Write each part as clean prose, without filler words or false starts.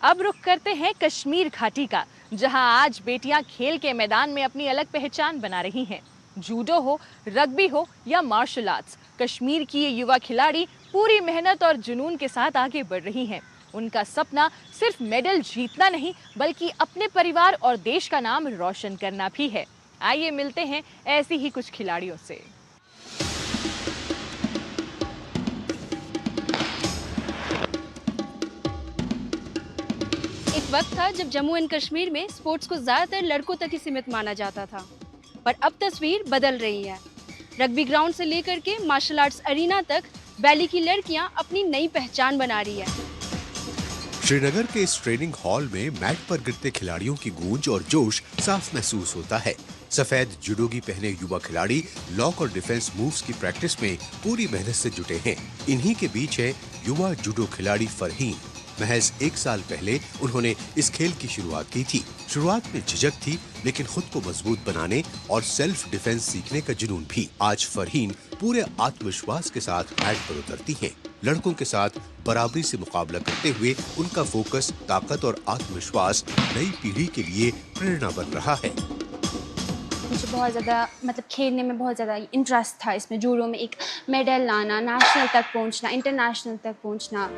अब रुख करते हैं कश्मीर घाटी का, जहां आज बेटियां खेल के मैदान में अपनी अलग पहचान बना रही हैं। जूडो हो, रग्बी हो या मार्शल आर्ट्स, कश्मीर की ये युवा खिलाड़ी पूरी मेहनत और जुनून के साथ आगे बढ़ रही हैं। उनका सपना सिर्फ मेडल जीतना नहीं, बल्कि अपने परिवार और देश का नाम रोशन करना भी है। आइए मिलते हैं ऐसी ही कुछ खिलाड़ियों से। एक वक्त था जब जम्मू एंड कश्मीर में स्पोर्ट्स को ज़्यादातर लड़कों तक ही सीमित माना जाता था, पर अब तस्वीर बदल रही है। रग्बी ग्राउंड से लेकर के मार्शल आर्ट्स अरीना तक वैली की लड़कियां अपनी नई पहचान बना रही है। श्रीनगर के इस ट्रेनिंग हॉल में मैट पर गिरते खिलाड़ियों की गूंज और जोश साफ महसूस होता है। सफेद जुडोगी पहने युवा खिलाड़ी लॉक और डिफेंस मूव्स की प्रैक्टिस में पूरी मेहनत से जुटे हैं। इन्हीं के बीच है युवा जुडो खिलाड़ी फरहीन। महज 1 साल पहले उन्होंने इस खेल की शुरुआत की थी। शुरुआत में झिझक थी, लेकिन खुद को मजबूत बनाने और सेल्फ डिफेंस सीखने का जुनून भी। आज फरहीन पूरे आत्मविश्वास के साथ मैट पर उतरती हैं। लड़कों के साथ बराबरी से मुकाबला करते हुए उनका फोकस, ताकत और आत्मविश्वास नई पीढ़ी के लिए प्रेरणा बन रहा है। मुझे बहुत ज़्यादा खेलने में बहुत ज़्यादा इंटरेस्ट था। इसमें जूडो में एक मेडल लाना, नेशनल तक पहुंचना, इंटरनेशनल तक पहुंचना।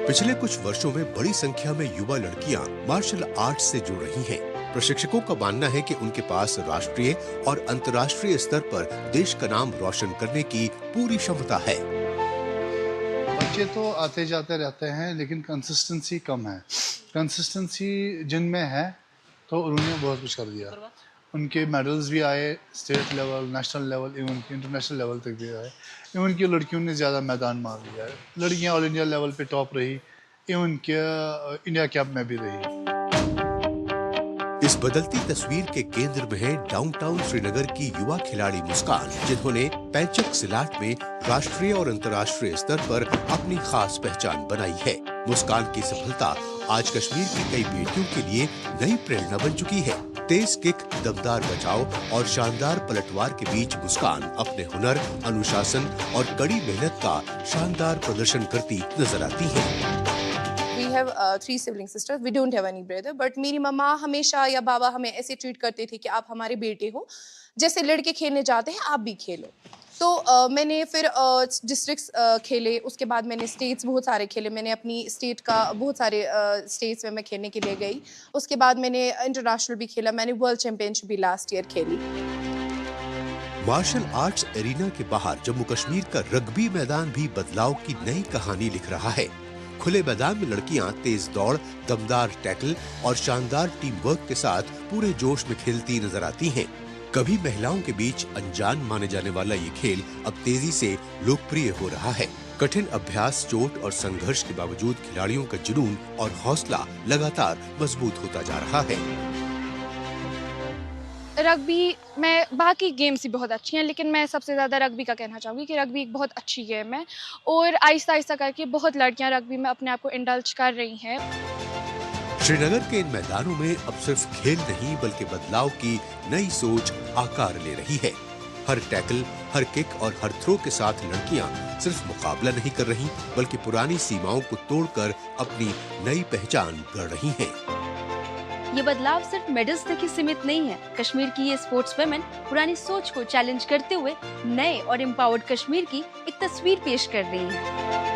पिछले कुछ वर्षों में बड़ी संख्या में युवा लड़कियां मार्शल आर्ट्स से जुड़ रही हैं। प्रशिक्षकों का मानना है कि उनके पास राष्ट्रीय और अंतर्राष्ट्रीय स्तर पर देश का नाम रोशन करने की पूरी क्षमता है। बच्चे तो आते जाते रहते हैं, लेकिन कंसिस्टेंसी कम है। कंसिस्टेंसी जिनमें है तो उन्होंने बहुत कुछ कर दिया। उनके मेडल्स भी आए, state level, national level, even international level तक भी आए। इवन की लड़कियों ने ज़्यादा मैदान मार लिया है। लड़कियां ऑल इंडिया लेवल पे टॉप रही, इवन के इंडिया कैप में भी रही। इस बदलती तस्वीर के केंद्र में है डाउनटाउन श्रीनगर की युवा खिलाड़ी मुस्कान, जिन्होंने पैंचक सिलाट में राष्ट्रीय और अंतर्राष्ट्रीय स्तर पर अपनी खास पहचान बनाई है। मुस्कान की सफलता आज कश्मीर की कई बेटियों के लिए नई प्रेरणा बन चुकी है। तेज किक, दमदार बचाव और शानदार पलटवार के बीच मुस्कान अपने हुनर, अनुशासन और कड़ी मेहनत का शानदार प्रदर्शन करती नजर आती है। We have 3 sibling sisters. We don't have any brother. But मेरी मम्मा हमेशा या बाबा हमें ऐसे ट्रीट करते थे कि आप हमारे बेटे हो, जैसे लड़के खेलने जाते हैं आप भी खेलो। तो मैंने फिर डिस्ट्रिक्ट्स खेले, उसके बाद मैंने स्टेट्स बहुत सारे खेले। मैंने अपनी स्टेट का बहुत सारे स्टेट्स में मैं खेलने के लिए गई। उसके बाद मैंने इंटरनेशनल भी खेला। मैंने वर्ल्ड चैंपियनशिप भी लास्ट ईयर खेली। मार्शल आर्ट्स एरिना के बाहर जम्मू कश्मीर का रग्बी मैदान भी बदलाव की नई कहानी लिख रहा है। खुले मैदान में लड़कियां तेज दौड़, दमदार टैकल और शानदार टीम वर्क के साथ पूरे जोश में खेलती नजर आती हैं। कभी महिलाओं के बीच अनजान माने जाने वाला ये खेल अब तेजी से लोकप्रिय हो रहा है। कठिन अभ्यास, चोट और संघर्ष के बावजूद खिलाड़ियों का जुनून और हौसला लगातार मजबूत होता जा रहा है। रग्बी में बाकी गेम्स भी बहुत अच्छी हैं, लेकिन मैं सबसे ज़्यादा रग्बी का कहना चाहूँगी कि रग्बी एक बहुत अच्छी गेम है और आहिस्ता आहिस्ता करके बहुत लड़कियां रग्बी में अपने आप को इंडल्ज कर रही हैं। श्रीनगर के इन मैदानों में अब सिर्फ खेल नहीं, बल्कि बदलाव की नई सोच आकार ले रही है। हर टैकल, हर किक और हर थ्रो के साथ लड़कियां सिर्फ मुकाबला नहीं कर रही, बल्कि पुरानी सीमाओं को तोड़कर अपनी नई पहचान गढ़ रही हैं। ये बदलाव सिर्फ मेडल्स तक ही सीमित नहीं है। कश्मीर की ये स्पोर्ट्स वुमेन पुरानी सोच को चैलेंज करते हुए नए और एम्पावर्ड कश्मीर की एक तस्वीर पेश कर रही हैं।